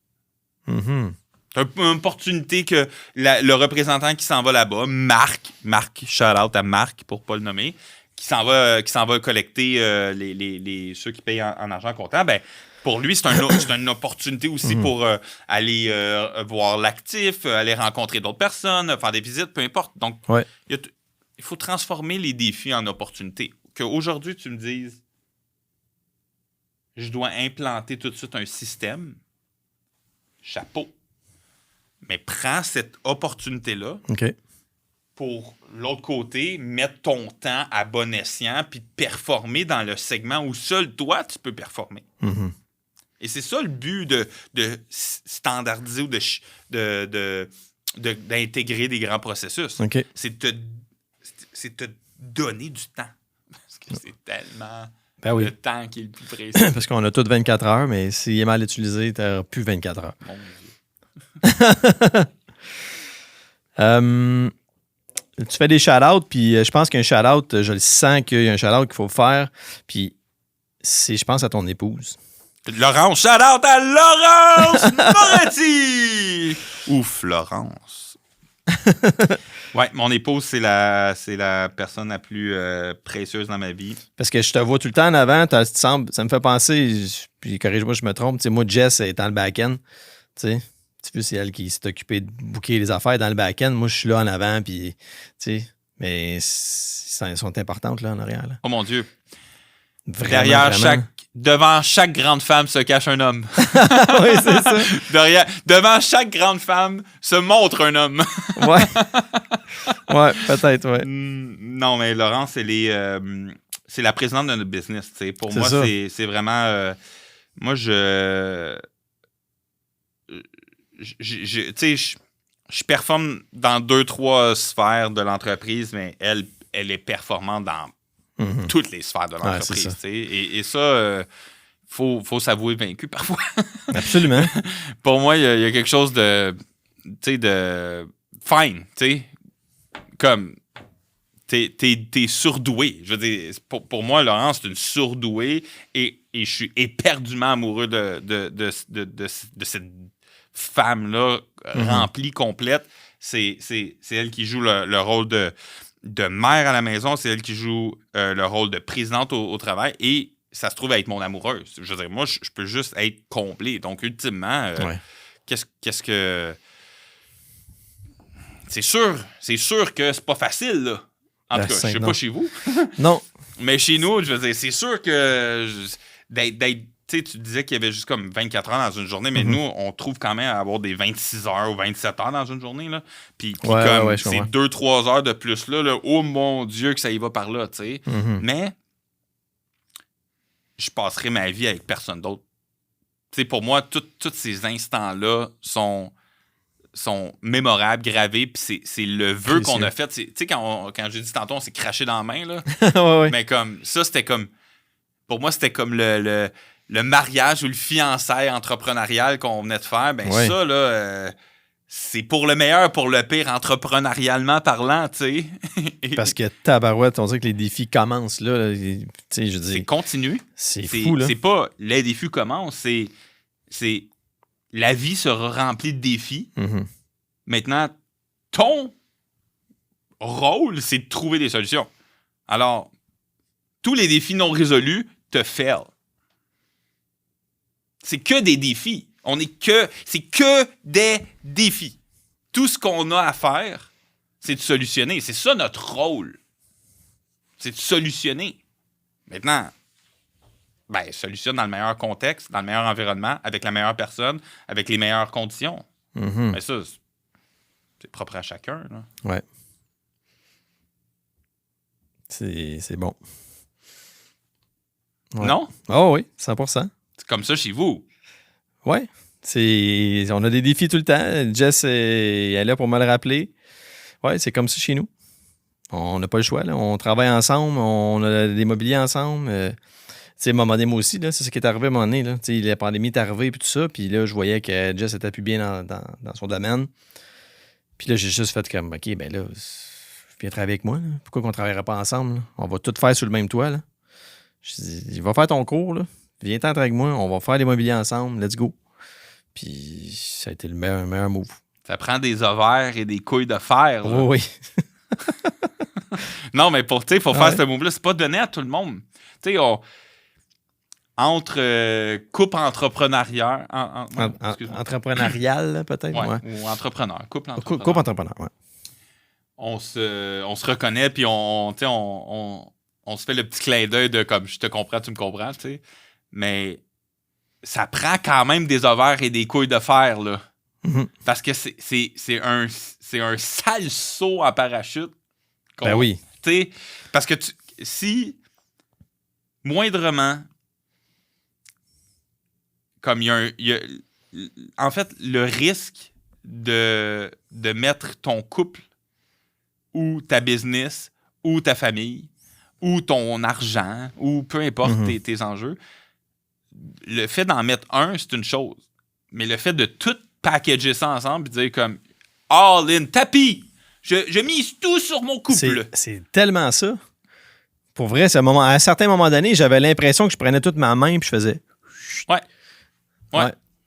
[SPEAKER 2] Mm-hmm.
[SPEAKER 1] C'est une opportunité que le représentant qui s'en va là-bas, Marc, shout-out à Marc pour ne pas le nommer, qui s'en va collecter ceux qui payent en argent comptant, ben, pour lui, c'est une opportunité aussi pour aller voir l'actif, aller rencontrer d'autres personnes, faire des visites, peu importe. Donc, il faut transformer les défis en opportunités. Qu'aujourd'hui, tu me dises, je dois implanter tout de suite un système, chapeau. Mais prends cette opportunité-là pour, l'autre côté, mettre ton temps à bon escient puis performer dans le segment où seul toi, tu peux performer.
[SPEAKER 2] Mm-hmm.
[SPEAKER 1] Et c'est ça le but de standardiser ou d'intégrer des grands processus. C'est te donner du temps. Parce que c'est tellement le temps qui est le plus précis.
[SPEAKER 2] Parce qu'on a tous 24 heures, mais s'il est mal utilisé, tu n'auras plus 24 heures.
[SPEAKER 1] Mon Dieu.
[SPEAKER 2] Tu fais des shout-outs, puis je pense qu'un shout-out, je le sens qu'il y a un shout-out qu'il faut faire, puis c'est, je pense, à ton épouse.
[SPEAKER 1] Laurence, shout-out à Laurence Moretti! Ouf, Laurence. Ouais, mon épouse, c'est la personne la plus précieuse dans ma vie.
[SPEAKER 2] Parce que je te vois tout le temps en avant, ça me fait penser, puis corrige-moi, je me trompe, moi, Jess est dans le back-end, tu sais. Tu sais, c'est elle qui s'est occupée de booker les affaires dans le back-end. Moi, je suis là en avant, puis, tu sais, mais elles sont importantes, là, en arrière. Là.
[SPEAKER 1] Oh mon Dieu.
[SPEAKER 2] Vraiment.
[SPEAKER 1] Devant chaque grande femme se cache un homme.
[SPEAKER 2] Oui, c'est ça.
[SPEAKER 1] Devant chaque grande femme se montre un homme.
[SPEAKER 2] Ouais, peut-être, ouais.
[SPEAKER 1] Non, mais Laurence, c'est la présidente de notre business, tu sais. Pour moi, c'est vraiment... moi, je performe dans 2-3 sphères de l'entreprise, mais elle est performante dans toutes les sphères de l'entreprise. Et ça, faut s'avouer vaincu parfois.
[SPEAKER 2] Absolument.
[SPEAKER 1] Pour moi, il y a quelque chose de fine, tu sais. Comme, t'es surdoué. Je veux dire, pour moi, Laurence, c'est une surdouée et je suis éperdument amoureux de cette femme-là remplie, complète. C'est elle qui joue le rôle de mère à la maison, c'est elle qui joue le rôle de présidente au travail et ça se trouve être mon amoureuse. Je veux dire, moi, je peux juste être comblé. Donc, ultimement, qu'est-ce que... C'est sûr que c'est pas facile, là. En tout cas, je sais pas chez vous.
[SPEAKER 2] Non.
[SPEAKER 1] Mais chez nous, je veux dire, c'est sûr que d'être tu disais qu'il y avait juste comme 24 heures dans une journée, mais nous, on trouve quand même à avoir des 26 heures ou 27 heures dans une journée. Là. Puis comme c'est 2-3 heures de plus là, oh mon Dieu que ça y va par là, tu sais. Mais je passerai ma vie avec personne d'autre. Tu sais, pour moi, tous ces instants-là sont mémorables, gravés, puis c'est le vœu qu'on a fait. Tu sais, quand j'ai dit tantôt, on s'est craché dans la main, là. Mais comme ça, c'était comme... Pour moi, c'était comme le mariage ou le fiançailles entrepreneurial qu'on venait de faire. Ben ça, là, c'est pour le meilleur, pour le pire, entrepreneurialement parlant, tu sais.
[SPEAKER 2] Parce que tabarouette, on dirait que les défis commencent là. Tu sais, je dis.
[SPEAKER 1] C'est continu.
[SPEAKER 2] C'est fou, là.
[SPEAKER 1] C'est pas les défis commencent, c'est la vie sera remplie de défis.
[SPEAKER 2] Mm-hmm.
[SPEAKER 1] Maintenant, ton rôle, c'est de trouver des solutions. Alors, tous les défis non résolus te fail. C'est que des défis. C'est que des défis. Tout ce qu'on a à faire, c'est de solutionner. C'est ça notre rôle. C'est de solutionner. Maintenant, solutionne dans le meilleur contexte, dans le meilleur environnement, avec la meilleure personne, avec les meilleures conditions.
[SPEAKER 2] Mm-hmm.
[SPEAKER 1] Mais ça, c'est propre à chacun. Là.
[SPEAKER 2] Ouais. C'est bon. Ouais.
[SPEAKER 1] Non?
[SPEAKER 2] Oh oui, 100%.
[SPEAKER 1] C'est comme ça chez vous.
[SPEAKER 2] Ouais. On a des défis tout le temps. Jess elle est là pour me le rappeler. Ouais, c'est comme ça chez nous. On n'a pas le choix. Là. On travaille ensemble, on a des mobiliers ensemble. Tu sais, à un moment donné, moi aussi, là, c'est ce qui est arrivé à un moment donné. Là. La pandémie est arrivée et tout ça. Puis là, je voyais que Jess était plus bien dans son domaine. Puis là, j'ai juste fait comme, OK, ben là, viens travailler avec moi. Là. Pourquoi qu'on ne travaillerait pas ensemble? Là? On va tout faire sous le même toit. Là. Je dis, va faire ton cours. Là. Viens t'entrer avec moi. On va faire les mobiliers ensemble. Let's go. Puis ça a été le meilleur move. Ça
[SPEAKER 1] prend des ovaires et des couilles de fer. Là.
[SPEAKER 2] Oui.
[SPEAKER 1] Non, mais pour faire ce move-là, c'est pas donné à tout le monde. Tu sais, entre couple entrepreneurial.
[SPEAKER 2] Entrepreneurial, peut-être.
[SPEAKER 1] Ouais. Ou entrepreneur. Couple entrepreneur.
[SPEAKER 2] Couple entrepreneur, oui.
[SPEAKER 1] On se reconnaît, puis on se fait le petit clin d'œil de comme je te comprends, tu me comprends, tu sais. Mais ça prend quand même des ovaires et des couilles de fer, là.
[SPEAKER 2] Mm-hmm.
[SPEAKER 1] Parce que c'est un sale saut en parachute.
[SPEAKER 2] Ben oui.
[SPEAKER 1] T'sais, parce que si moindrement, comme il y a en fait, le risque de mettre ton couple ou ta business ou ta famille ou ton argent ou peu importe tes enjeux, le fait d'en mettre un, c'est une chose. Mais le fait de tout packager ça ensemble et dire comme all in, tapis, je mise tout sur mon couple.
[SPEAKER 2] C'est tellement ça. Pour vrai, à un certain moment donné, j'avais l'impression que je prenais toute ma main et je faisais.
[SPEAKER 1] Ouais.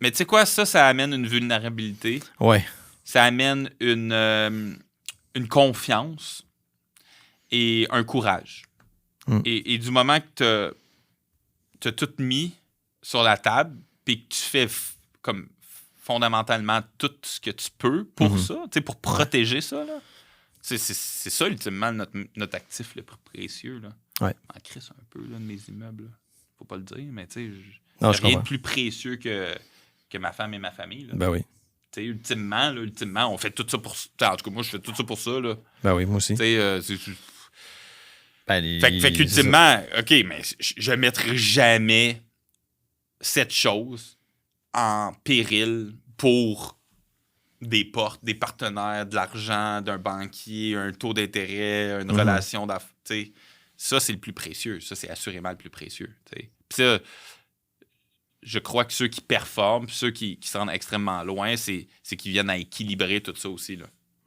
[SPEAKER 1] Mais tu sais quoi, ça amène une vulnérabilité.
[SPEAKER 2] Ouais.
[SPEAKER 1] Ça amène une confiance et un courage. Et du moment que tu as tout mis sur la table puis que tu fais comme fondamentalement tout ce que tu peux pour ça, pour protéger ça, là. C'est ça, ultimement, notre actif le plus précieux. Là.
[SPEAKER 2] Ouais.
[SPEAKER 1] En crisse un peu là, de mes immeubles. Là. Faut pas le dire, mais tu
[SPEAKER 2] sais,
[SPEAKER 1] rien de plus précieux que ma femme et ma famille. Là.
[SPEAKER 2] Ben oui.
[SPEAKER 1] Tu sais, ultimement, on fait tout ça pour ça. En tout cas, moi, je fais tout ça pour ça. Là.
[SPEAKER 2] Ben oui, moi aussi.
[SPEAKER 1] Tu sais, fait qu'ultimement, OK, mais je ne mettrai jamais cette chose en péril pour des portes, des partenaires, de l'argent, d'un banquier, un taux d'intérêt, une relation d'affaires. Ça, c'est le plus précieux. Ça, c'est assurément le plus précieux. Puis ça, je crois que ceux qui performent, ceux qui se rendent extrêmement loin, c'est qu'ils viennent à équilibrer tout ça aussi.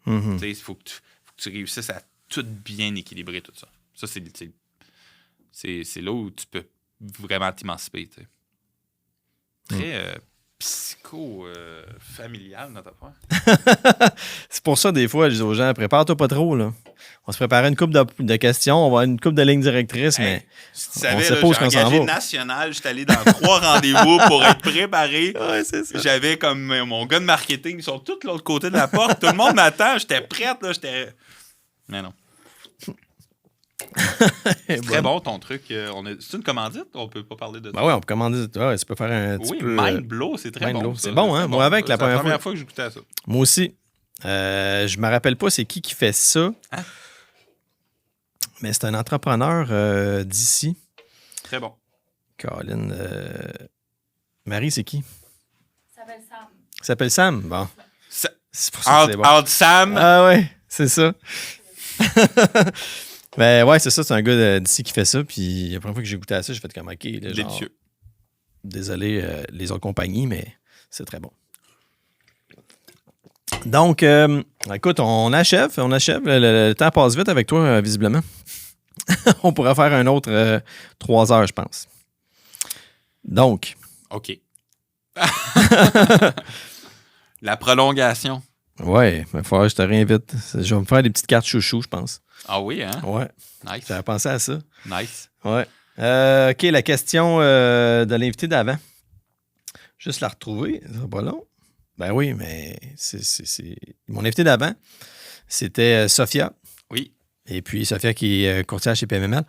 [SPEAKER 1] Il faut que tu réussisses à tout bien équilibrer tout ça. Ça, c'est là où tu peux vraiment t'émanciper. Très psycho-familial, notre affaire.
[SPEAKER 2] C'est pour ça, des fois, je dis aux gens, prépare-toi pas trop, là. On se préparait une couple de questions, on va avoir une couple de lignes directrices, mais
[SPEAKER 1] tu savais, j'ai engagé national, j'étais allé dans 3 rendez-vous pour être préparé.
[SPEAKER 2] Ouais, c'est ça.
[SPEAKER 1] J'avais comme mon gars de marketing, ils sont tous de l'autre côté de la porte. Tout le monde m'attend, j'étais prête, là, Mais non. C'est très bon ton truc. C'est une commandite? On peut pas parler de ça.
[SPEAKER 2] Ben oui, on peut commander. Ouais, tu peux faire un petit peu...
[SPEAKER 1] Mind Blow, c'est très bon.
[SPEAKER 2] C'est bon, hein? Moi, avec la première
[SPEAKER 1] fois que j'écoutais à ça.
[SPEAKER 2] Moi aussi. Je me rappelle pas c'est qui fait ça.
[SPEAKER 1] Hein?
[SPEAKER 2] Mais c'est un entrepreneur d'ici.
[SPEAKER 1] Très bon.
[SPEAKER 2] Colin. Marie, c'est qui?
[SPEAKER 3] Il s'appelle Sam.
[SPEAKER 2] Il s'appelle Sam? Bon.
[SPEAKER 1] C'est pour ça que c'est bon. Out Sam.
[SPEAKER 2] Ah ouais, c'est ça. Ben ouais, c'est ça, c'est un gars d'ici qui fait ça. Puis la première fois que j'ai goûté à ça, j'ai fait comme OK. Là, genre, désolé les autres compagnies, mais c'est très bon. Donc, écoute, on achève. Le temps passe vite avec toi, visiblement. On pourrait faire un autre 3 heures, je pense. Donc.
[SPEAKER 1] OK. La prolongation.
[SPEAKER 2] Ouais, il va falloir que je te réinvite. Je vais me faire des petites cartes chouchou, je pense.
[SPEAKER 1] Ah oui, hein?
[SPEAKER 2] Ouais.
[SPEAKER 1] Nice.
[SPEAKER 2] J'avais pensé à ça.
[SPEAKER 1] Nice.
[SPEAKER 2] Ouais. OK, la question de l'invité d'avant. Juste la retrouver, ça sera pas long. Ben oui, mais c'est... Mon invité d'avant, c'était Sophia.
[SPEAKER 1] Oui.
[SPEAKER 2] Et puis Sophia qui est courtière chez PMML.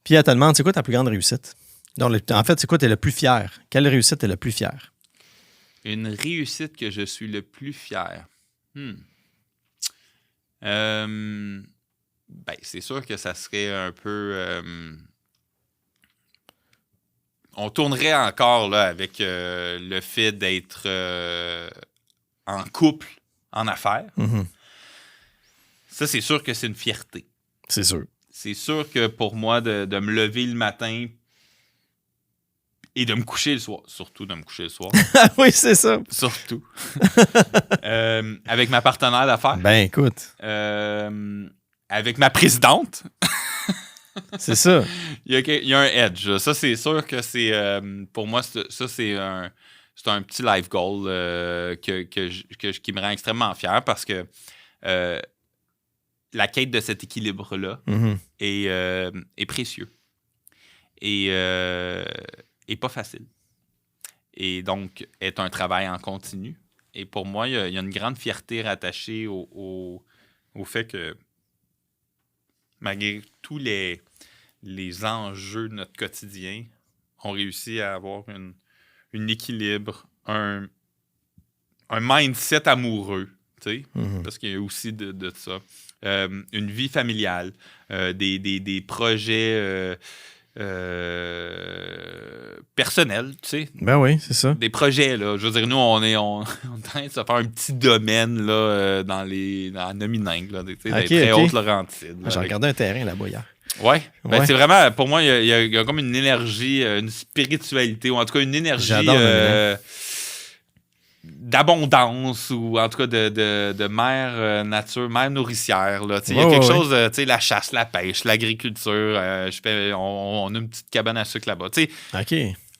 [SPEAKER 2] Puis elle te demande, c'est quoi ta plus grande réussite? Donc, en fait, c'est quoi t'es le plus fier? Quelle réussite t'es le plus fier?
[SPEAKER 1] Une réussite que je suis le plus fier. Ben, c'est sûr que ça serait un peu... on tournerait encore là, avec le fait d'être en couple, en affaires.
[SPEAKER 2] Mm-hmm. Ça,
[SPEAKER 1] c'est sûr que c'est une fierté.
[SPEAKER 2] C'est sûr.
[SPEAKER 1] C'est sûr que pour moi, de me lever le matin et de me coucher le soir, surtout de me coucher le soir.
[SPEAKER 2] Oui, c'est ça.
[SPEAKER 1] Surtout. Avec ma partenaire d'affaires.
[SPEAKER 2] Ben, écoute.
[SPEAKER 1] Avec ma présidente.
[SPEAKER 2] C'est ça.
[SPEAKER 1] Il y a un edge. Là. Ça, c'est sûr que c'est... pour moi, ça, c'est un petit life goal qui me rend extrêmement fier parce que la quête de cet équilibre-là est précieux. Et pas facile. Et donc, est un travail en continu. Et pour moi, il y a une grande fierté rattachée au fait que, malgré tous les enjeux de notre quotidien, on réussit à avoir un équilibre, un mindset amoureux, tu sais, parce qu'il y a aussi de ça. Une vie familiale, des projets... personnel, tu sais.
[SPEAKER 2] Ben oui, c'est ça.
[SPEAKER 1] Des projets, là. Je veux dire, nous, on est en train de se faire un petit domaine, là, dans la Nominingue, là, des très hautes Laurentides.
[SPEAKER 2] J'ai regardé un terrain là-bas hier.
[SPEAKER 1] Ouais. Ben, c'est vraiment, pour moi, il y a comme une énergie, une spiritualité, ou en tout cas une énergie d'abondance, ou en tout cas de mère nature, mère nourricière. Il y a quelque chose, la chasse, la pêche, l'agriculture. On a une petite cabane à sucre là-bas.
[SPEAKER 2] OK.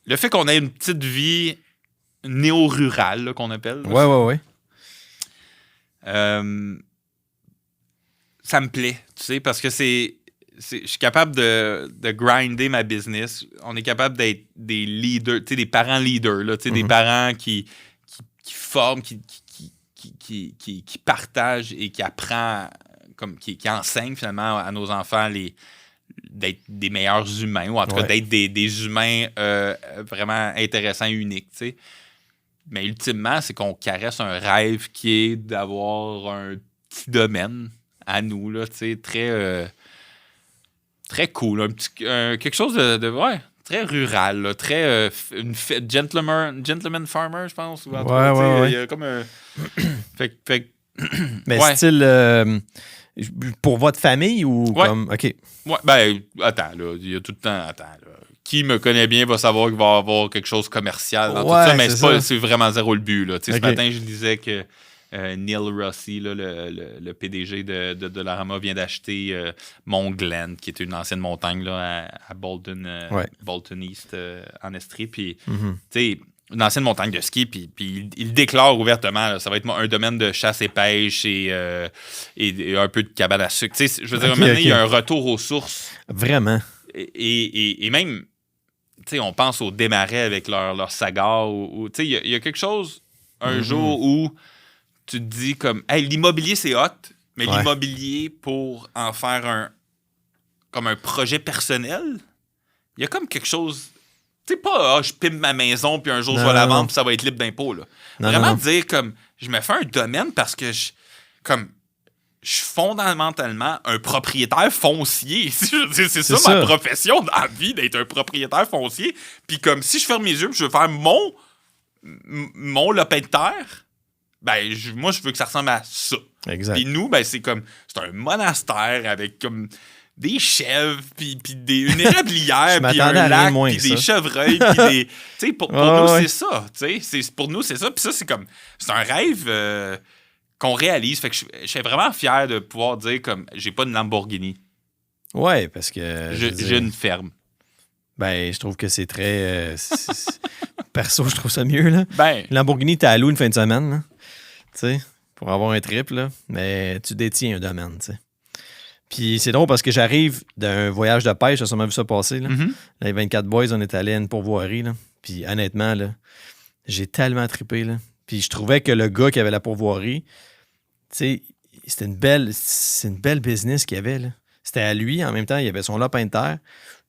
[SPEAKER 1] Le fait qu'on ait une petite vie néo-rurale, là, qu'on appelle.
[SPEAKER 2] Ouais.
[SPEAKER 1] Ça me plaît, tu sais, parce que je suis capable de grinder ma business. On est capable d'être des leaders, tu sais, des parents leaders, là, tu sais, des parents qui forment, qui partagent et qui apprennent, qui enseignent finalement à nos enfants d'être des meilleurs humains, ou en tout cas d'être des humains vraiment intéressants et uniques, tu sais. Mais ultimement, c'est qu'on caresse un rêve qui est d'avoir un petit domaine à nous, là, tu sais, très cool, quelque chose de très rural, là, très gentleman farmer, je pense. Ou
[SPEAKER 2] ouais.
[SPEAKER 1] Il y a comme un...
[SPEAKER 2] Mais style pour votre famille ou comme... OK.
[SPEAKER 1] Ouais, ben, attends, là, il y a tout le temps... Attends, là. Qui me connaît bien va savoir qu'il va y avoir quelque chose de commercial dans tout ça, mais c'est vraiment zéro le but, là. Okay. Ce matin, je disais que Neil Rossi, là, le PDG de Dollarama, vient d'acheter Mont Glen, qui est une ancienne montagne là, à Bolton, Bolton East, en Estrie. Puis, tu sais, une ancienne montagne de ski, puis il déclare ouvertement, là, ça va être un domaine de chasse et pêche et un peu de cabane à sucre. Tu sais, je veux dire, maintenant, il y a un retour aux sources.
[SPEAKER 2] Vraiment.
[SPEAKER 1] Et même, tu sais, on pense aux démarrais avec leur sagar. Tu sais, il y a quelque chose, un jour où tu te dis comme, hey, l'immobilier, c'est hot, mais l'immobilier, pour en faire comme un projet personnel, il y a comme quelque chose... Tu sais, pas, je pime ma maison, puis un jour, je vais la vendre, puis ça va être libre d'impôt, là. Vraiment dire, comme, je me fais un domaine parce que je suis fondamentalement un propriétaire foncier. C'est ça ma profession dans la vie, d'être un propriétaire foncier. Puis comme, si je ferme mes yeux, puis je veux faire mon lopin de terre, ben, moi, je veux que ça ressemble à ça.
[SPEAKER 2] Exact.
[SPEAKER 1] Puis nous, ben, c'est un monastère avec comme des chèvres, puis une érablière, puis un lac, puis des chevreuils, puis des... Tu sais, pour nous, c'est ça. Tu sais, pour nous, c'est ça. Puis ça, c'est un rêve qu'on réalise. Fait que je suis vraiment fier de pouvoir dire comme j'ai pas une Lamborghini.
[SPEAKER 2] Ouais, parce que...
[SPEAKER 1] J'ai une ferme.
[SPEAKER 2] Ben, je trouve que c'est très... Perso, je trouve ça mieux, là.
[SPEAKER 1] Ben...
[SPEAKER 2] Lamborghini, t'es à loup une fin de semaine, là. Tu sais, pour avoir un trip, là. Mais tu détiens un domaine, tu sais. Puis c'est drôle parce que j'arrive d'un voyage de pêche, j'ai sûrement vu ça passer, là.
[SPEAKER 1] Mm-hmm.
[SPEAKER 2] Les 24 boys, on est allé à une pourvoirie, là. Puis honnêtement, là, j'ai tellement trippé, là. Puis je trouvais que le gars qui avait la pourvoirie, tu sais, c'est une belle business qu'il avait, là. C'était à lui, en même temps, il avait son lapin de terre.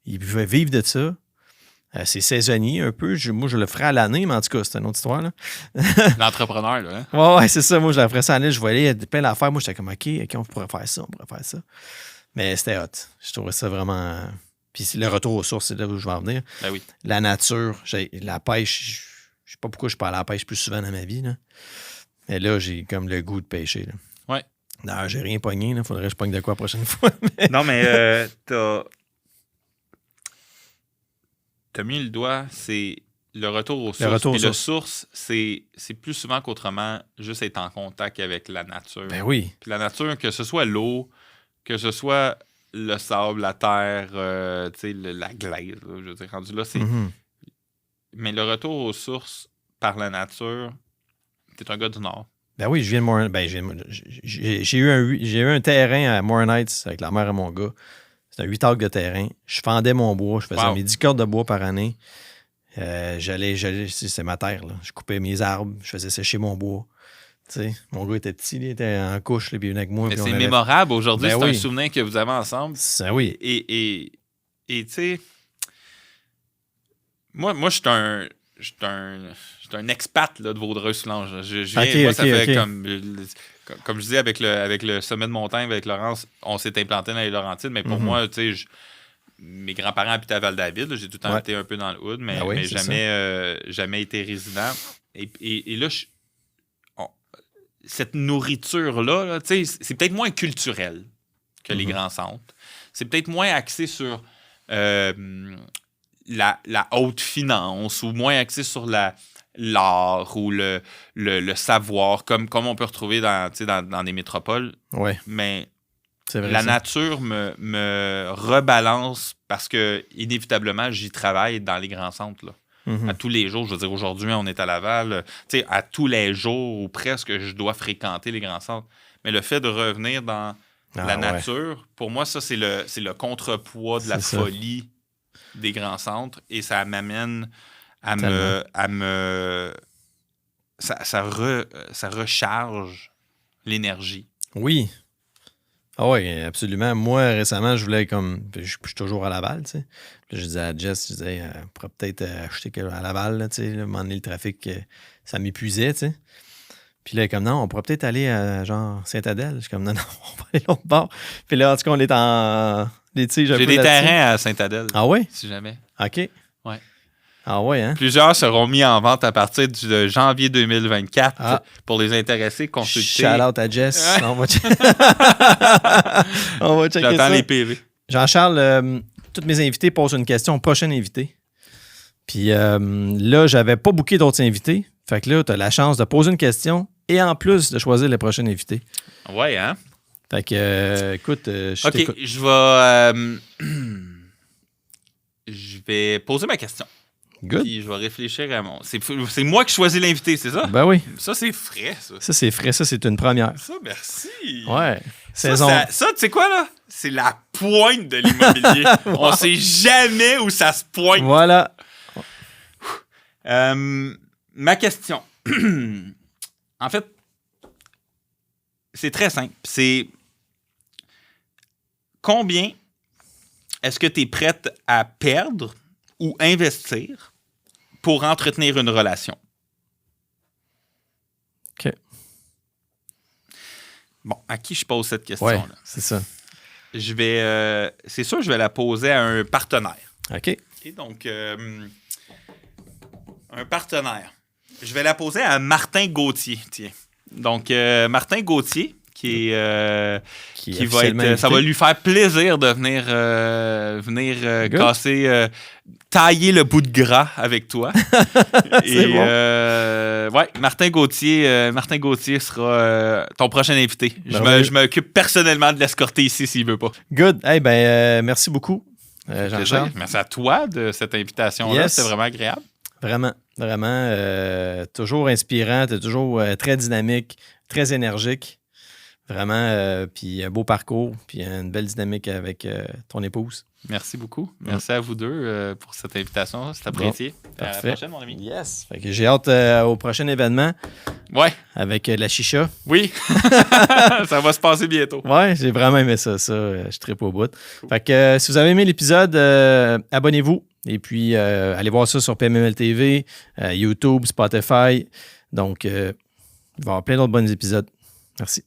[SPEAKER 2] Il pouvait vivre de ça. C'est saisonnier un peu. Moi, je le ferais à l'année, mais en tout cas, c'est une autre histoire, là.
[SPEAKER 1] L'entrepreneur, là. Hein?
[SPEAKER 2] Ouais, c'est ça. Moi, je le ferais ça à l'année. Je voyais plein d'affaires. Moi, j'étais comme, OK, on pourrait faire ça, Mais c'était hot. Je trouvais ça vraiment... Puis le retour aux sources, c'est là où je vais en venir.
[SPEAKER 1] Ben oui.
[SPEAKER 2] La nature, la pêche, je sais pas pourquoi je parle à la pêche plus souvent dans ma vie, là. Mais là, j'ai comme le goût de pêcher, là.
[SPEAKER 1] Ouais.
[SPEAKER 2] Non, j'ai rien pogné, là. Faudrait que je pogne de quoi la prochaine fois.
[SPEAKER 1] Non, mais t'as mis le doigt, c'est le retour aux sources. Puis le source, c'est plus souvent qu'autrement juste être en contact avec la nature.
[SPEAKER 2] Ben oui.
[SPEAKER 1] Puis la nature, que ce soit l'eau, que ce soit le sable, la terre, la glaise, là, je veux dire, rendu là, c'est...
[SPEAKER 2] Mm-hmm.
[SPEAKER 1] Mais le retour aux sources par la nature, t'es un gars du Nord.
[SPEAKER 2] Ben oui, je viens de Morin. Ben, j'ai eu un terrain à Morin Heights avec la mère et mon gars. C'était 8 acres de terrain. Je fendais mon bois. Je faisais mes 10 cordes de bois par année. C'est ma terre, là. Je coupais mes arbres. Je faisais sécher mon bois. Tu sais, mon gars était petit, il était en couche, là, puis il venait avec moi.
[SPEAKER 1] Mais c'est mémorable. Aujourd'hui,
[SPEAKER 2] ben
[SPEAKER 1] c'est un souvenir que vous avez ensemble.
[SPEAKER 2] Ça, oui.
[SPEAKER 1] Et tu sais, moi je suis un expat là, de Vaudreuil-Soulanges. Ça fait comme je dis avec le sommet de montagne avec Laurence, on s'est implanté dans les Laurentides, mais pour moi, tu sais, mes grands-parents habitaient à Val-David. J'ai tout le temps habité un peu dans le hood, mais jamais été résident. Et là, cette nourriture-là, tu sais, c'est peut-être moins culturel que les grands centres. C'est peut-être moins axé sur la haute finance ou moins axé sur l'art ou le savoir, comme on peut retrouver dans des métropoles.
[SPEAKER 2] Ouais.
[SPEAKER 1] Mais
[SPEAKER 2] vrai,
[SPEAKER 1] la nature me rebalance parce que, inévitablement, j'y travaille dans les grands centres. Là. À tous les jours, je veux dire, aujourd'hui, on est à Laval. À tous les jours ou presque, je dois fréquenter les grands centres. Mais le fait de revenir dans la nature, pour moi, ça, c'est le contrepoids de la folie des grands centres et ça m'amène ça recharge l'énergie.
[SPEAKER 2] Oui. Ah oui, absolument. Moi, récemment, je voulais comme... Je suis toujours à Laval, tu sais. Puis je disais à Jess, on pourrait peut-être acheter à Laval, tu sais. À un moment donné, le trafic, ça m'épuisait, tu sais. Puis là, comme non, on pourrait peut-être aller à genre Saint-Adèle. Je suis comme non, on va aller l'autre bord. Puis là, en tout cas, on est en litige.
[SPEAKER 1] J'ai des terrains à Saint-Adèle.
[SPEAKER 2] Ah oui?
[SPEAKER 1] Si jamais.
[SPEAKER 2] OK.
[SPEAKER 1] Ouais.
[SPEAKER 2] Ah ouais, hein?
[SPEAKER 1] Plusieurs seront mis en vente à partir de janvier 2024 pour les intéressés. Consulter.
[SPEAKER 2] Shout-out à Jess. On va checker
[SPEAKER 1] J'attends
[SPEAKER 2] ça.
[SPEAKER 1] les PV.
[SPEAKER 2] Jean-Charles, tous mes invités posent une question au prochain invité. Puis là, j'avais pas booké d'autres invités. Fait que là, tu as la chance de poser une question et en plus de choisir le prochain invité.
[SPEAKER 1] Ouais, hein?
[SPEAKER 2] Fait que, écoute, je
[SPEAKER 1] t'écoute. Je vais poser ma question.
[SPEAKER 2] Good.
[SPEAKER 1] Puis je vais réfléchir à mon... C'est moi qui choisis l'invité, c'est ça?
[SPEAKER 2] Ben oui.
[SPEAKER 1] Ça, c'est frais, ça.
[SPEAKER 2] Ça, c'est frais. Ça, c'est une première.
[SPEAKER 1] Ça, merci.
[SPEAKER 2] Ouais.
[SPEAKER 1] Ça, tu sais quoi, là? C'est la pointe de l'immobilier. Wow. On sait jamais où ça se pointe.
[SPEAKER 2] Voilà.
[SPEAKER 1] Ma question. En fait, c'est très simple. C'est combien est-ce que tu es prête à perdre ou investir pour entretenir une relation?
[SPEAKER 2] OK.
[SPEAKER 1] Bon, à qui je pose cette question-là?
[SPEAKER 2] Ouais, c'est ça.
[SPEAKER 1] C'est sûr, je vais la poser à un partenaire.
[SPEAKER 2] OK.
[SPEAKER 1] Donc, un partenaire. Je vais la poser à Martin Gauthier, tiens. Donc, Martin Gauthier, qui va être... Ça va lui faire plaisir de venir casser... tailler le bout de gras avec toi.
[SPEAKER 2] C'est bon.
[SPEAKER 1] Martin Gauthier sera ton prochain invité. Je m'occupe personnellement de l'escorter ici s'il veut pas.
[SPEAKER 2] Good. Merci beaucoup, Jean-Charles.
[SPEAKER 1] Merci à toi de cette invitation-là. Yes. C'était vraiment agréable.
[SPEAKER 2] Vraiment. Toujours inspirant. Tu es toujours très dynamique, très énergique. Vraiment. Puis un beau parcours. Puis une belle dynamique avec ton épouse.
[SPEAKER 1] Merci beaucoup. Merci à vous deux pour cette invitation. C'est apprécié.
[SPEAKER 2] Bon,
[SPEAKER 1] à la prochaine, mon ami.
[SPEAKER 2] Yes. Fait que j'ai hâte au prochain événement.
[SPEAKER 1] Ouais.
[SPEAKER 2] Avec la chicha.
[SPEAKER 1] Oui. Ça va se passer bientôt.
[SPEAKER 2] Ouais, j'ai vraiment aimé ça. Je trippe au bout. Cool. Fait que si vous avez aimé l'épisode, abonnez-vous. Et puis, allez voir ça sur PMML TV, YouTube, Spotify. Donc, il va y avoir plein d'autres bons épisodes. Merci.